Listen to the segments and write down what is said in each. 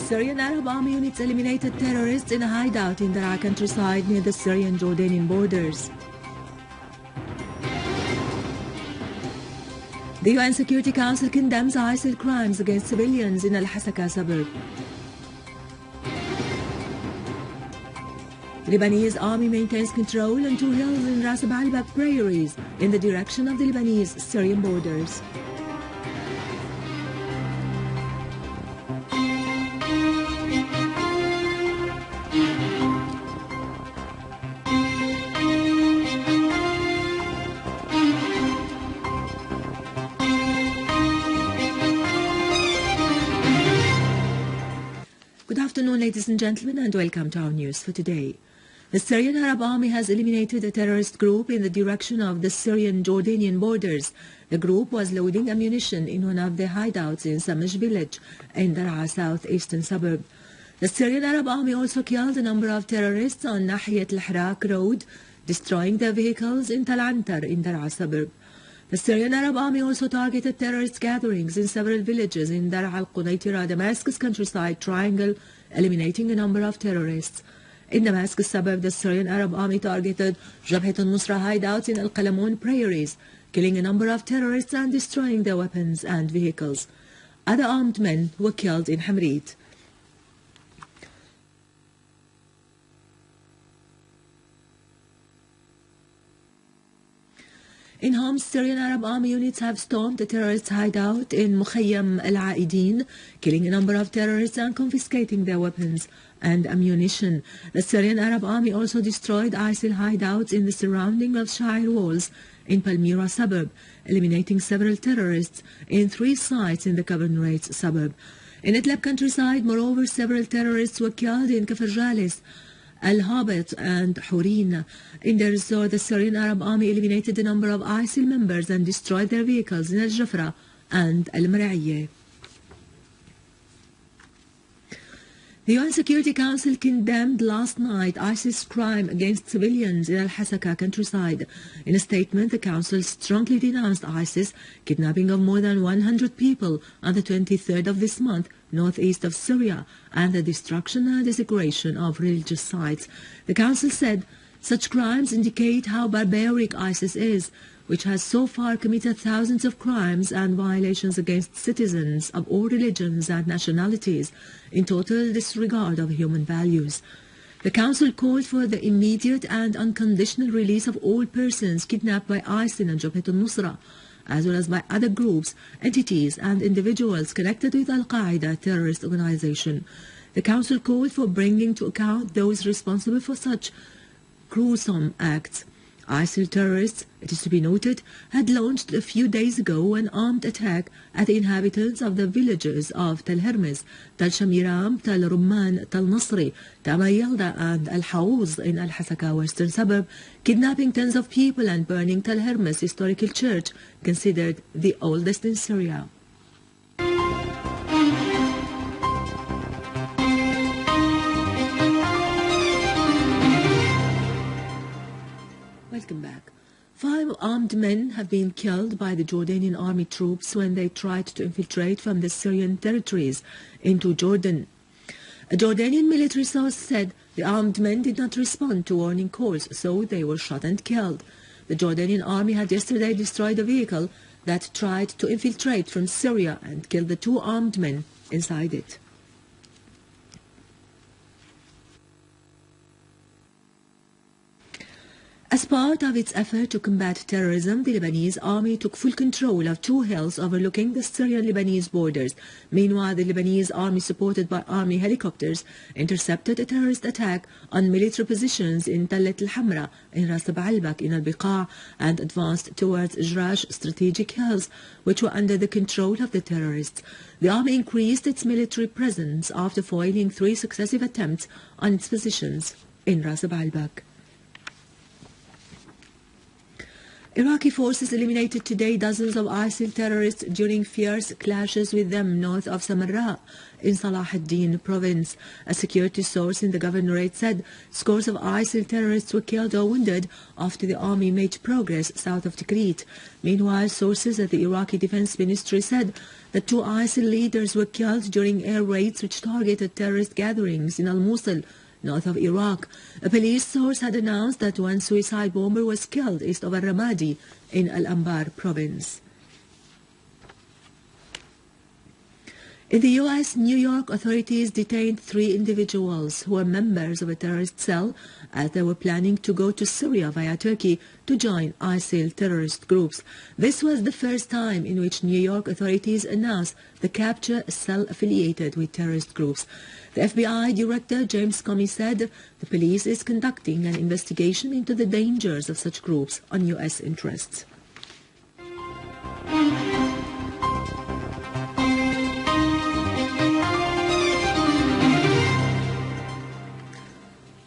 Syrian Arab Army units eliminated terrorists in a hideout in the countryside near the Syrian-Jordanian borders. The UN Security Council condemns ISIL crimes against civilians in al-Hasaka suburb. Lebanese army maintains control on 2 hills in Ras Baalbek prairies in the direction of the Lebanese-Syrian borders. Good afternoon, ladies and gentlemen, and welcome to our news for today. The Syrian Arab Army has eliminated a terrorist group in the direction of the Syrian-Jordanian borders. The group was loading ammunition in one of the hideouts in Samish village in Daraa southeastern suburb. The Syrian Arab Army also killed a number of terrorists on Nahiyat al-Hirak road, destroying their vehicles in Tal Antar in Daraa suburb. The Syrian Arab Army also targeted terrorist gatherings in several villages in Daraa al-Qunaytira, Damascus countryside triangle, eliminating a number of terrorists. In Damascus suburb, the Syrian Arab Army targeted Jabhat al-Nusra hideouts in Al-Qalamun prairies, killing a number of terrorists and destroying their weapons and vehicles. Other armed men were killed in Hamrit. In Homs, Syrian Arab Army units have stormed a terrorist hideout in Mukhayyam al-Aidin, killing a number of terrorists and confiscating their weapons and ammunition. The Syrian Arab Army also destroyed ISIL hideouts in the surrounding of Shire walls in Palmyra suburb, eliminating several terrorists in 3 sites in the Governorate's suburb. In Idlib countryside, moreover, several terrorists were killed in Kafr Jalis, Al-Habit and Hureen. In their resort, the Syrian Arab Army eliminated a number of ISIL members and destroyed their vehicles in Al-Jafra and Al-Mar'iyeh. The UN Security Council condemned last night ISIS crime against civilians in Al-Hasaka countryside. In a statement, the Council strongly denounced ISIS kidnapping of more than 100 people on the 23rd of this month northeast of Syria and the destruction and desecration of religious sites. The Council said such crimes indicate how barbaric ISIS is, which has so far committed thousands of crimes and violations against citizens of all religions and nationalities, in total disregard of human values. The Council called for the immediate and unconditional release of all persons kidnapped by ISIL and Jabhat al-Nusra, as well as by other groups, entities and individuals connected with Al-Qaeda terrorist organization. The Council called for bringing to account those responsible for such gruesome acts. ISIL terrorists, it is to be noted, had launched a few days ago an armed attack at the inhabitants of the villages of Tal Hermes, Tal Shamiram, Tal Rumman, Tal Nasri, Tamayalda and Al-Hawz in Al-Hasaka western suburb, kidnapping tens of people and burning Tal Hermes historical church, considered the oldest in Syria. Welcome back. 5 armed men have been killed by the Jordanian army troops when they tried to infiltrate from the Syrian territories into Jordan. A Jordanian military source said the armed men did not respond to warning calls, so they were shot and killed. The Jordanian army had yesterday destroyed a vehicle that tried to infiltrate from Syria and killed the 2 armed men inside it. As part of its effort to combat terrorism, the Lebanese army took full control of 2 hills overlooking the Syrian-Lebanese borders. Meanwhile, the Lebanese army, supported by army helicopters, intercepted a terrorist attack on military positions in Talat al-Hamra, in Ras Baalbek, in al-Biqa, and advanced towards Jrash strategic hills, which were under the control of the terrorists. The army increased its military presence after foiling 3 successive attempts on its positions in Ras Baalbek. Iraqi forces eliminated today dozens of ISIL terrorists during fierce clashes with them north of Samarra in Salah ad-Din province. A security source in the governorate said scores of ISIL terrorists were killed or wounded after the army made progress south of Tikrit. Meanwhile, sources at the Iraqi Defense Ministry said that 2 ISIL leaders were killed during air raids which targeted terrorist gatherings in Al-Mosul, north of Iraq. A police source had announced that 1 suicide bomber was killed east of Al-Ramadi in Al-Anbar province. In the U.S., New York authorities detained 3 individuals who were members of a terrorist cell as they were planning to go to Syria via Turkey to join ISIL terrorist groups. This was the first time in which New York authorities announced the capture of a cell affiliated with terrorist groups. The FBI Director James Comey said the police is conducting an investigation into the dangers of such groups on U.S. interests.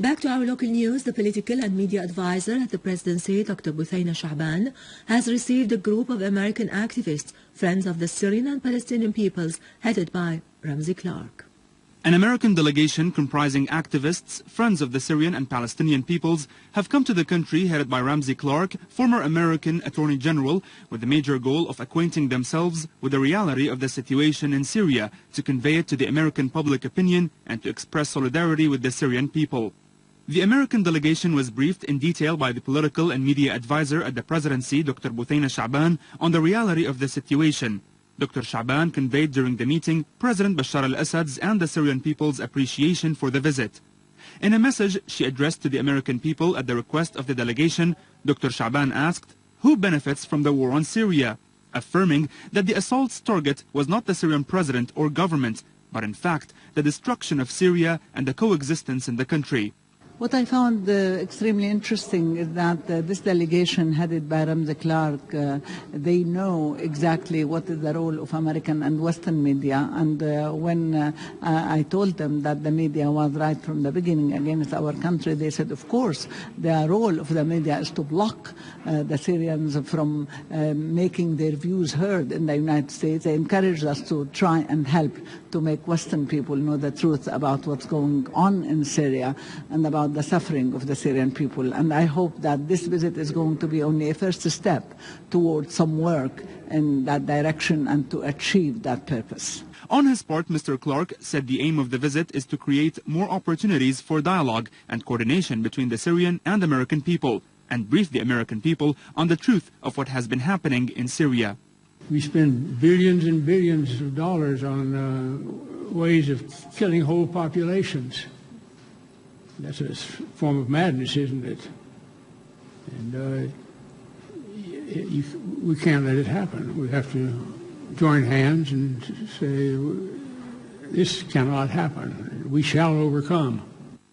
Back to our local news, the political and media advisor at the presidency, Dr. Buthaina Sha'ban, has received a group of American activists, friends of the Syrian and Palestinian peoples, headed by Ramsey Clark. An American delegation comprising activists, friends of the Syrian and Palestinian peoples, have come to the country headed by Ramsey Clark, former American Attorney General, with the major goal of acquainting themselves with the reality of the situation in Syria, to convey it to the American public opinion and to express solidarity with the Syrian people. The American delegation was briefed in detail by the political and media advisor at the presidency, Dr. Buthaina Sha'ban, on the reality of the situation. Dr. Sha'ban conveyed during the meeting President Bashar al-Assad's and the Syrian people's appreciation for the visit. In a message she addressed to the American people at the request of the delegation, Dr. Sha'ban asked, "Who benefits from the war on Syria?" affirming that the assault's target was not the Syrian president or government, but in fact the destruction of Syria and the coexistence in the country. What I found extremely interesting is that this delegation headed by Ramsey Clark, they know exactly what is the role of American and Western media. And when I told them that the media was right from the beginning against our country, they said, of course, the role of the media is to block the Syrians from making their views heard in the United States. They encouraged us to try and help to make Western people know the truth about what's going on in Syria and about the suffering of the Syrian people. And I hope that this visit is going to be only a first step towards some work in that direction and to achieve that purpose. On his part, Mr. Clark said the aim of the visit is to create more opportunities for dialogue and coordination between the Syrian and American people, and brief the American people on the truth of what has been happening in Syria. We spend billions and billions of dollars on ways of killing whole populations. That's a form of madness, isn't it? And we can't let it happen. We have to join hands and say, this cannot happen. We shall overcome.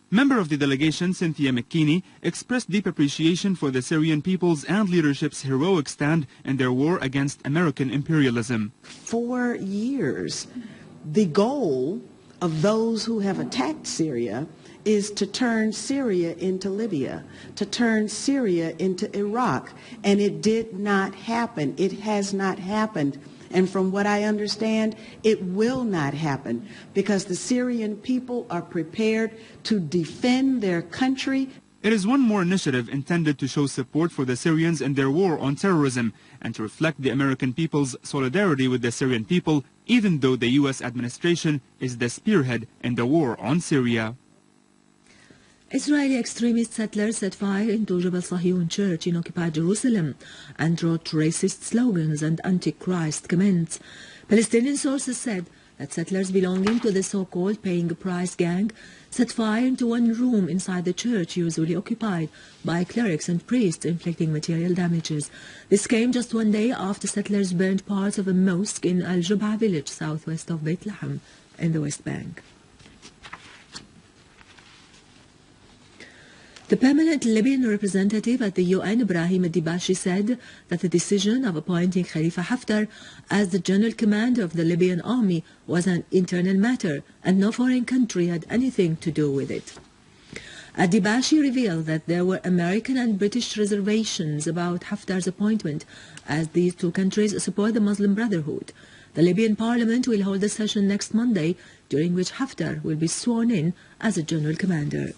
Member of the delegation, Cynthia McKinney, expressed deep appreciation for the Syrian people's and leadership's heroic stand in their war against American imperialism. For years, the goal of those who have attacked Syria is to turn Syria into Libya, to turn Syria into Iraq, and it did not happen. It has not happened. And from what I understand, it will not happen because the Syrian people are prepared to defend their country. It is one more initiative intended to show support for the Syrians in their war on terrorism and to reflect the American people's solidarity with the Syrian people, even though the U.S. administration is the spearhead in the war on Syria. Israeli extremist settlers set fire into Jebel Sahiyun church in occupied Jerusalem and wrote racist slogans and anti-Christ comments. Palestinian sources said that settlers belonging to the so-called paying price gang set fire into one room inside the church usually occupied by clerics and priests, inflicting material damages. This came just one day after settlers burned parts of a mosque in Al-Jub'a village southwest of Beit Lahem in the West Bank. The permanent Libyan representative at the UN, Ibrahim Dibashi, said that the decision of appointing Khalifa Haftar as the general commander of the Libyan army was an internal matter and no foreign country had anything to do with it. Ad-Dibashi revealed that there were American and British reservations about Haftar's appointment, as these two countries support the Muslim Brotherhood. The Libyan parliament will hold a session next Monday, during which Haftar will be sworn in as a general commander.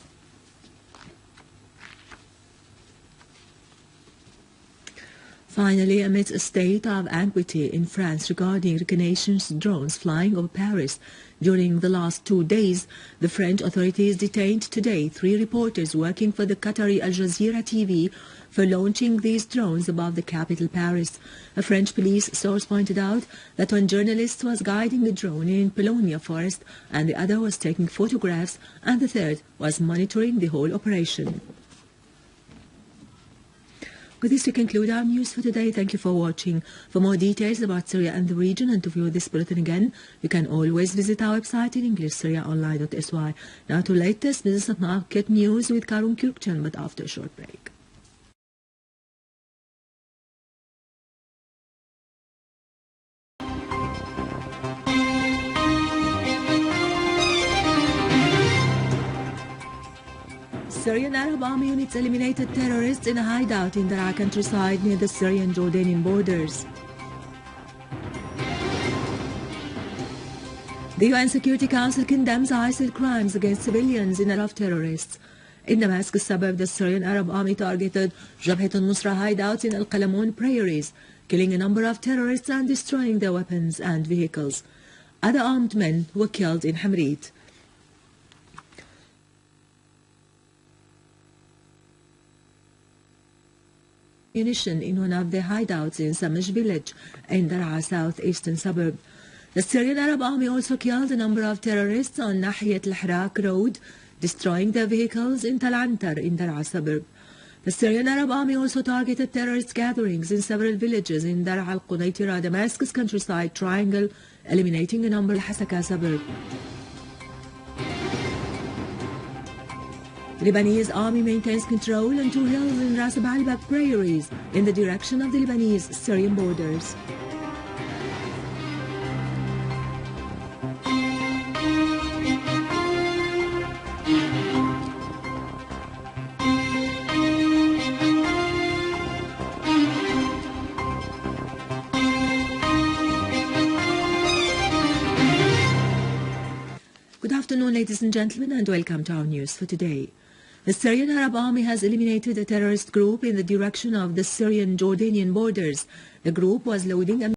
Finally, amidst a state of anxiety in France regarding reconnaissance drones flying over Paris during the last 2 days, the French authorities detained today 3 reporters working for the Qatari Al Jazeera TV for launching these drones above the capital Paris. A French police source pointed out that one journalist was guiding a drone in Polonia forest, and the other was taking photographs, and the third was monitoring the whole operation. With this, we conclude our news for today. Thank you for watching. For more details about Syria and the region, and to view this bulletin again, you can always visit our website in English, syriaonline.sy. Now to latest business and market news with Karun Kürkcan, but after a short break. Syrian Arab Army units eliminated terrorists in a hideout in Daraa countryside near the Syrian-Jordanian borders. The UN Security Council condemns ISIL crimes against civilians in of terrorists. In Damascus suburb, the Syrian Arab Army targeted Jabhat al-Nusra hideouts in Al-Qalamoun prairies, killing a number of terrorists and destroying their weapons and vehicles. Other armed men were killed in Hamrit. Munition in one of their hideouts in Samish village in Daraa southeastern suburb. The Syrian Arab Army also killed a number of terrorists on Nahiyat al-Hirak road, destroying their vehicles in Tal Antar in Daraa suburb. The Syrian Arab Army also targeted terrorist gatherings in several villages in Daraa al-Qunaytira, Damascus countryside triangle, eliminating a number in Hasaka suburb. The Lebanese army maintains control on 2 hills in Ras Balbak prairies in the direction of the Lebanese-Syrian borders. Good afternoon, ladies and gentlemen, and welcome to our news for today. The Syrian Arab Army has eliminated a terrorist group in the direction of the Syrian-Jordanian borders. The group was loading